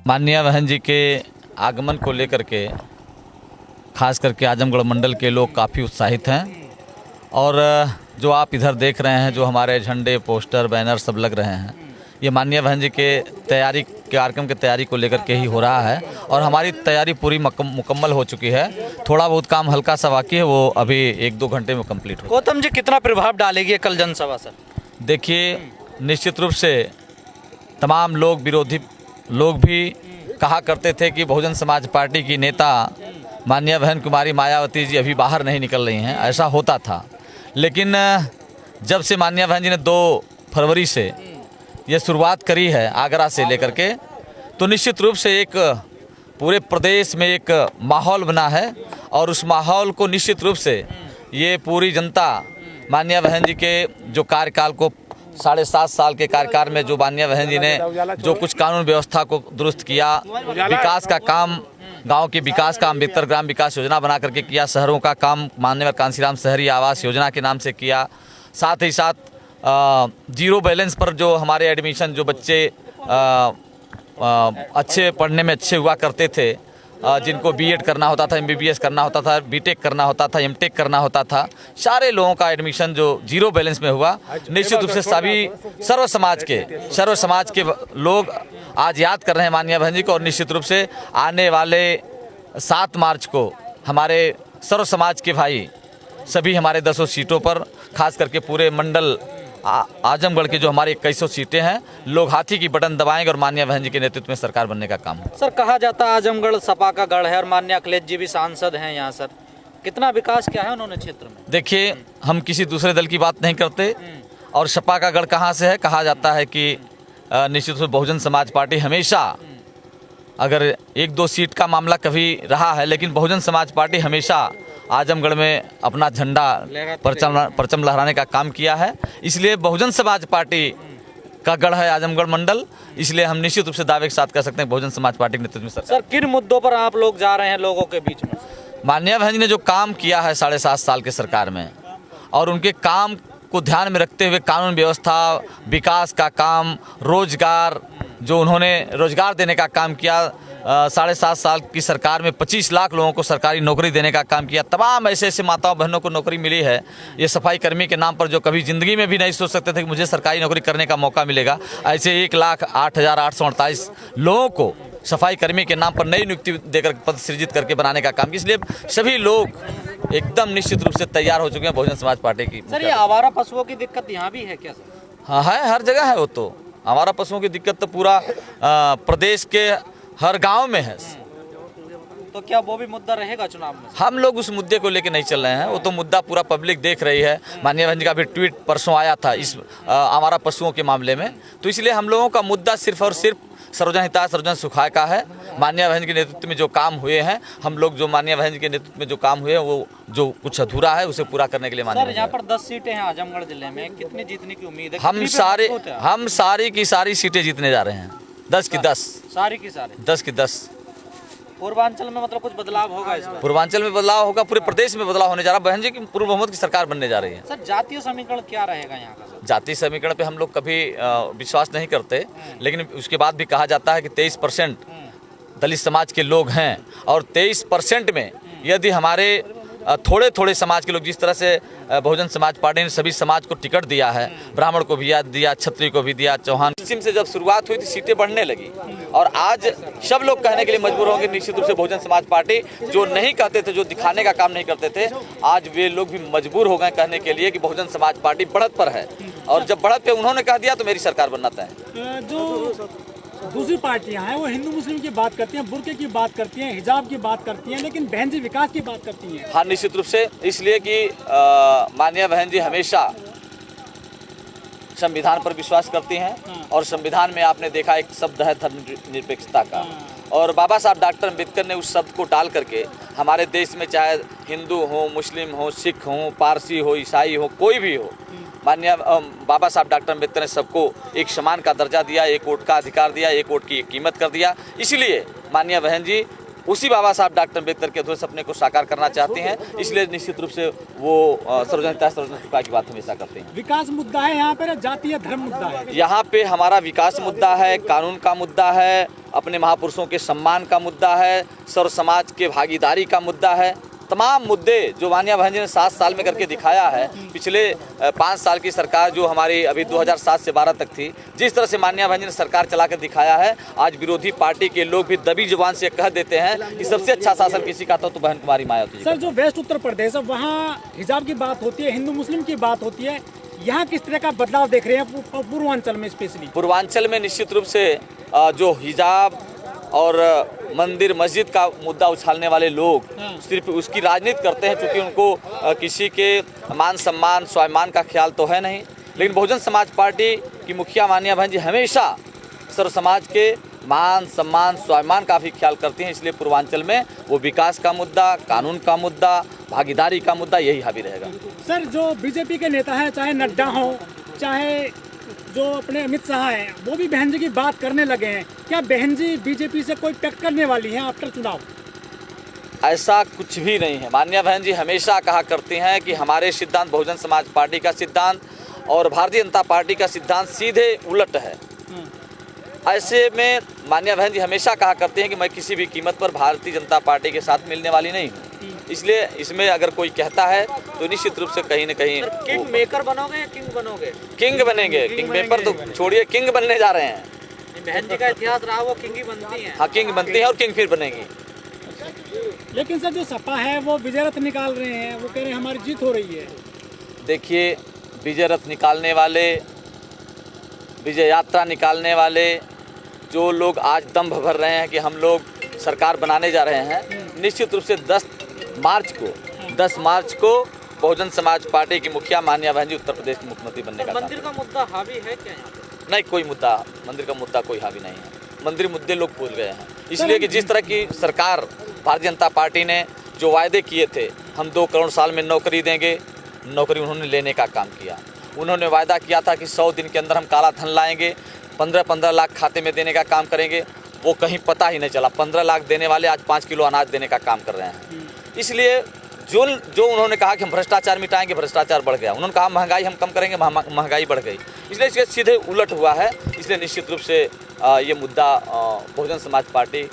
माननीय बहन जी के आगमन को लेकर के खास करके आजमगढ़ मंडल के लोग काफ़ी उत्साहित हैं और जो आप इधर देख रहे हैं, जो हमारे झंडे, पोस्टर, बैनर सब लग रहे हैं, ये माननीय बहन जी के कार्यक्रम की तैयारी को लेकर के ही हो रहा है और हमारी तैयारी पूरी मुकम्मल हो चुकी है। थोड़ा बहुत काम हल्का सा बाकी है, वो अभी 1-2 घंटे में कंप्लीट हो। गौतम जी, कितना प्रभाव डालेगी कल जनसभा सर? देखिए, निश्चित रूप से तमाम लोग, विरोधी लोग भी कहा करते थे कि बहुजन समाज पार्टी की नेता माननीय बहन कुमारी मायावती जी अभी बाहर नहीं निकल रही हैं, ऐसा होता था। लेकिन जब से माननीय बहन जी ने 2 फरवरी से ये शुरुआत करी है आगरा से लेकर के, तो निश्चित रूप से एक पूरे प्रदेश में एक माहौल बना है और उस माहौल को निश्चित रूप से ये पूरी जनता माननीय बहन जी के जो कार्यकाल को 7.5 साल के कार्यकाल में जो माननीय बहन जी ने जो कुछ कानून व्यवस्था को दुरुस्त किया, विकास का काम, गांव के विकास का अम्बेडकर ग्राम विकास योजना बना करके किया, शहरों का काम माननीय कांसीराम शहरी आवास योजना के नाम से किया, साथ ही साथ जीरो बैलेंस पर जो हमारे एडमिशन, जो बच्चे अच्छे पढ़ने में अच्छे हुआ करते थे, जिनको बीएड करना होता था, एमबीबीएस करना होता था, बीटेक करना होता था, एमटेक करना होता था, सारे लोगों का एडमिशन जो जीरो बैलेंस में हुआ। निश्चित रूप से सभी सर्व समाज के लोग आज याद कर रहे हैं माननीय बहन जी को और निश्चित रूप से आने वाले 7 मार्च को हमारे सर्व समाज के भाई सभी हमारे 10 सीटों पर, खास करके पूरे मंडल आजमगढ़ की जो हमारी 2100 सीटें हैं, लोग हाथी की बटन दबाएंगे और माननीय बहन जी के नेतृत्व में सरकार बनने का काम है। सर, कहा जाता है आजमगढ़ सपा का गढ़ है और माननीय अखिलेश जी भी सांसद हैं यहाँ। सर, कितना विकास किया है उन्होंने क्षेत्र में? देखिए, हम किसी दूसरे दल की बात नहीं करते और सपा का गढ़ कहाँ से है। कहा जाता है कि निश्चित रूप से बहुजन समाज पार्टी हमेशा, अगर 1-2 सीट का मामला कभी रहा है, लेकिन बहुजन समाज पार्टी हमेशा आजमगढ़ में अपना झंडा परचम लहराने का काम किया है। इसलिए बहुजन समाज पार्टी का गढ़ है आजमगढ़ मंडल, इसलिए हम निश्चित रूप से दावे के साथ कह सकते हैं बहुजन समाज पार्टी के नेतृत्व में सरकार। सर, किन मुद्दों पर आप लोग जा रहे हैं लोगों के बीच में? माननीय बहन जी ने जो काम किया है 7.5 साल के सरकार में, और उनके काम को ध्यान में रखते हुए कानून व्यवस्था, विकास का काम, रोजगार, जो उन्होंने रोजगार देने का काम किया, 7.5 साल की सरकार में 25 लाख लोगों को सरकारी नौकरी देने का काम किया। तमाम ऐसे माताओं बहनों को नौकरी मिली है। ये सफाई कर्मी के नाम पर जो कभी ज़िंदगी में भी नहीं सोच सकते थे कि मुझे सरकारी नौकरी करने का मौका मिलेगा, ऐसे 1,08,848 लोगों को सफाई कर्मी के नाम पर नई नियुक्ति देकर पद सृजित करके बनाने का काम। इसलिए सभी लोग एकदम निश्चित रूप से तैयार हो चुके हैं बहुजन समाज पार्टी की। सर, ये आवारा पशुओं की दिक्कत यहाँ भी है क्या सर? हाँ है, हर जगह है। वो तो आवारा पशुओं की दिक्कत तो पूरा प्रदेश के हर गांव में है। तो क्या वो भी मुद्दा रहेगा चुनाव में? हम लोग उस मुद्दे को लेकर नहीं चल रहे हैं, वो तो मुद्दा पूरा पब्लिक देख रही है। माननीय बहन जी का भी ट्वीट परसों आया था इस आवारा पशुओं के मामले में, तो इसलिए हम लोगों का मुद्दा सिर्फ और सिर्फ सर्वजन हिताय सर्वजन सुखाय का है। माननीय बहन जी के नेतृत्व में जो काम हुए हैं, हम लोग जो माननीय बहन जी के नेतृत्व में जो काम हुए हैं, वो जो कुछ अधूरा है उसे पूरा करने के लिए माननीय। सर, यहाँ पर 10 सीटें हैं आजमगढ़ जिले में, कितनी जीतने की उम्मीद है? हम सारी की सारी सीटें जीतने जा रहे हैं, 10 की 10, सारी की सारी 10 की 10। पूर्वांचल में मतलब कुछ बदलाव होगा इस बार? पूर्वांचल में बदलाव होगा, पूरे प्रदेश में बदलाव होने जा रहा है। बहन जी की पूर्ण बहुमत की सरकार बनने जा रही है। सर, जातीय समीकरण क्या रहेगा यहाँ का? सर, जातीय समीकरण पे हम लोग कभी विश्वास नहीं करते, लेकिन उसके बाद भी कहा जाता है कि 23% दलित समाज के लोग हैं और 23% में यदि हमारे थोड़े समाज के लोग, जिस तरह से बहुजन समाज पार्टी ने सभी समाज को टिकट दिया है, ब्राह्मण को भी दिया, क्षत्रिय को भी दिया, चौहान, पश्चिम से जब शुरुआत हुई थी सीटें बढ़ने लगी और आज सब लोग कहने के लिए मजबूर होंगे निश्चित रूप से बहुजन समाज पार्टी, जो नहीं कहते थे, जो दिखाने का काम नहीं करते थे, आज वे लोग भी मजबूर हो गए कहने के लिए कि बहुजन समाज पार्टी बढ़त पर है। और जब बढ़त पे उन्होंने कह दिया तो मेरी सरकार बनना तय है। जो दूसरी पार्टियां हैं वो हिंदू मुस्लिम की बात करती हैं, बुर्के की बात करती हैं, हिजाब की बात करती हैं, लेकिन बहन जी विकास की बात करती हैं। हाँ, निश्चित रूप से, इसलिए कि माननीय बहन जी हमेशा संविधान पर विश्वास करती हैं और संविधान में आपने देखा एक शब्द है धर्मनिरपेक्षता का, और बाबा साहब डॉक्टर अम्बेडकर ने उस शब्द को डाल करके हमारे देश में चाहे हिंदू हो, मुस्लिम हो, सिख हो, पारसी हो, ईसाई हो, कोई भी हो, माननीय बाबा साहब डॉक्टर अम्बेडकर ने सबको एक समान का दर्जा दिया, एक वोट का अधिकार दिया, एक वोट की कीमत कर दिया। इसलिए माननीय बहन जी उसी बाबा साहब डॉक्टर अम्बेडकर के अधूरे सपने को साकार करना चाहती हैं, इसलिए निश्चित रूप से वो सर्वजन हिताय सर्वजन सुखाय की बात हमेशा करते हैं। विकास मुद्दा है यहाँ पर, जातीय धर्म मुद्दा है? यहाँ पे हमारा विकास मुद्दा है, कानून का मुद्दा है, अपने महापुरुषों के सम्मान का मुद्दा है, सर्व समाज के भागीदारी का मुद्दा है। तमाम मुद्दे जो माननीय बहन जी ने 7 साल में करके दिखाया है, पिछले 5 साल की सरकार जो हमारी अभी 2007 से 12 तक थी, जिस तरह से माननीय बहन जी ने सरकार चला कर दिखाया है, आज विरोधी पार्टी के लोग भी दबी जुबान से कह देते हैं कि सबसे अच्छा शासन किसी का था तो बहन कुमारी मायावती जी। सर, जो वेस्ट उत्तर प्रदेश है वहाँ हिजाब की बात होती है, हिंदू मुस्लिम की बात होती है, यहाँ किस तरह का बदलाव देख रहे हैं पूर्वांचल में स्पेशली? पूर्वांचल में निश्चित रूप से जो हिजाब और मंदिर मस्जिद का मुद्दा उछालने वाले लोग सिर्फ उसकी राजनीति करते हैं, क्योंकि उनको किसी के मान सम्मान स्वाभिमान का ख्याल तो है नहीं। लेकिन बहुजन समाज पार्टी की मुखिया माननीय बहन जी हमेशा सर्व समाज के मान सम्मान स्वाभिमान का भी ख्याल करती हैं, इसलिए पूर्वांचल में वो विकास का मुद्दा, कानून का मुद्दा, भागीदारी का मुद्दा यही हावी रहेगा। सर, जो बीजेपी के नेता हैं, चाहे नड्डा हो, चाहे जो अपने अमित शाह हैं, वो भी बहन जी की बात करने लगे हैं। क्या बहन जी बीजेपी से कोई टक्कर करने वाली हैं आफ्टर चुनाव? ऐसा कुछ भी नहीं है। माननीय बहन जी हमेशा कहा करती हैं कि हमारे सिद्धांत, बहुजन समाज पार्टी का सिद्धांत और भारतीय जनता पार्टी का सिद्धांत सीधे उलट है। ऐसे में माननीय बहन जी हमेशा कहा करते हैं कि मैं किसी भी कीमत पर भारतीय जनता पार्टी के साथ मिलने वाली नहीं हूँ। इसलिए इसमें अगर कोई कहता है तो निश्चित रूप से कहीं न कहीं किंग मेकर बनोगे या किंग बनोगे? किंग बनेंगे। किंग मेकर तो छोड़िए, किंग बनने जा रहे हैं। बहन जी का इतिहास रहा, वो किंग ही बनती हैं। हाँ, किंग बनती हैं और किंग फिर बनेंगी। लेकिन सर, जो सपा है वो विजय रथ निकाल रहे हैं, वो कह रहे हैं हमारी जीत हो रही है। देखिए, विजय रथ निकालने वाले, विजय यात्रा निकालने वाले जो लोग आज दम भर रहे हैं कि हम लोग सरकार बनाने जा रहे हैं, निश्चित रूप से 10 मार्च को बहुजन समाज पार्टी की मुखिया माननीय बहन जी उत्तर प्रदेश की मुख्यमंत्री बनने का मंदिर का मुद्दा हावी है क्या यहाँ पे? नहीं, कोई मुद्दा, मंदिर का मुद्दा कोई हावी नहीं है। मंदिर मुद्दे लोग भूल गए हैं, इसलिए कि जिस तरह की सरकार भारतीय जनता पार्टी ने जो वायदे किए थे, हम 2 करोड़ साल में नौकरी देंगे, नौकरी उन्होंने लेने का काम किया। उन्होंने वायदा किया था कि 100 दिन के अंदर हम काला धन लाएंगे, 15-15 लाख खाते में देने का काम करेंगे, वो कहीं पता ही नहीं चला। 15 लाख देने वाले आज 5 किलो अनाज देने का काम कर रहे हैं। इसलिए जो उन्होंने कहा कि हम भ्रष्टाचार मिटाएंगे, भ्रष्टाचार बढ़ गया। उन्होंने कहा महंगाई हम कम करेंगे, महंगाई बढ़ गई। इसलिए इसके सीधे उलट हुआ है। इसलिए निश्चित रूप से ये मुद्दा बहुजन समाज पार्टी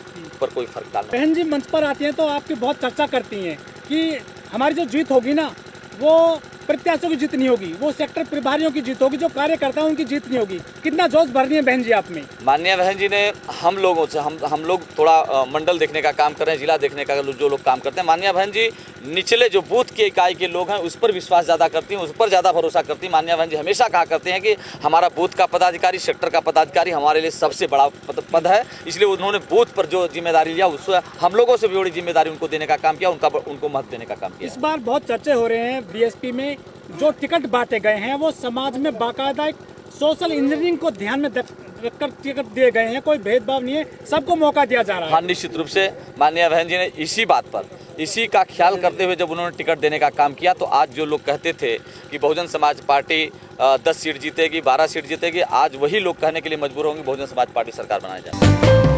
पर कोई फर्क डालना। बहन जी मंच पर आती हैं तो आपकी बहुत चर्चा करती हैं कि हमारी जो जीत होगी ना, वो प्रत्याशियों की जीत नहीं होगी, वो सेक्टर प्रभारियों की जीत होगी, जो कार्यकर्ता हैं उनकी जीत नहीं होगी। कितना जोश भर रही है बहन जी आप में? माननीय बहन जी ने हम लोगों से, हम लोग थोड़ा मंडल देखने का काम कर रहे हैं, जिला देखने का जो लोग काम करते हैं। माननीय बहन जी निचले जो बूथ की इकाई के लोग हैं उस पर विश्वास ज़्यादा करती हैं, उस पर ज़्यादा भरोसा करती हैं। माननीय बहन जी हमेशा कहा करते हैं कि हमारा बूथ का पदाधिकारी, सेक्टर का पदाधिकारी हमारे लिए सबसे बड़ा पद है। इसलिए उन्होंने बूथ पर जो जिम्मेदारी लिया, उससे हम लोगों से भी बड़ी जिम्मेदारी उनको देने का काम किया, उनको महत्व देने का काम किया। इस बार बहुत चर्चे हो रहे हैं बीएसपी में, जो टिकट बांटे गए हैं वो समाज में बाकायदा एक सोशल इंजीनियरिंग को ध्यान में रखकर टिकट दिए गए हैं, कोई भेदभाव नहीं है, सबको मौका दिया जा रहा है। हाँ, निश्चित रूप से माननीय बहन जी ने इसी बात पर, इसी का ख्याल करते हुए जब उन्होंने टिकट देने का काम किया, तो आज जो लोग कहते थे कि बहुजन समाज पार्टी 10 सीट जीतेगी, 12 सीट जीतेगी, आज वही लोग कहने के लिए मजबूर होंगे बहुजन समाज पार्टी सरकार बनाई जाए।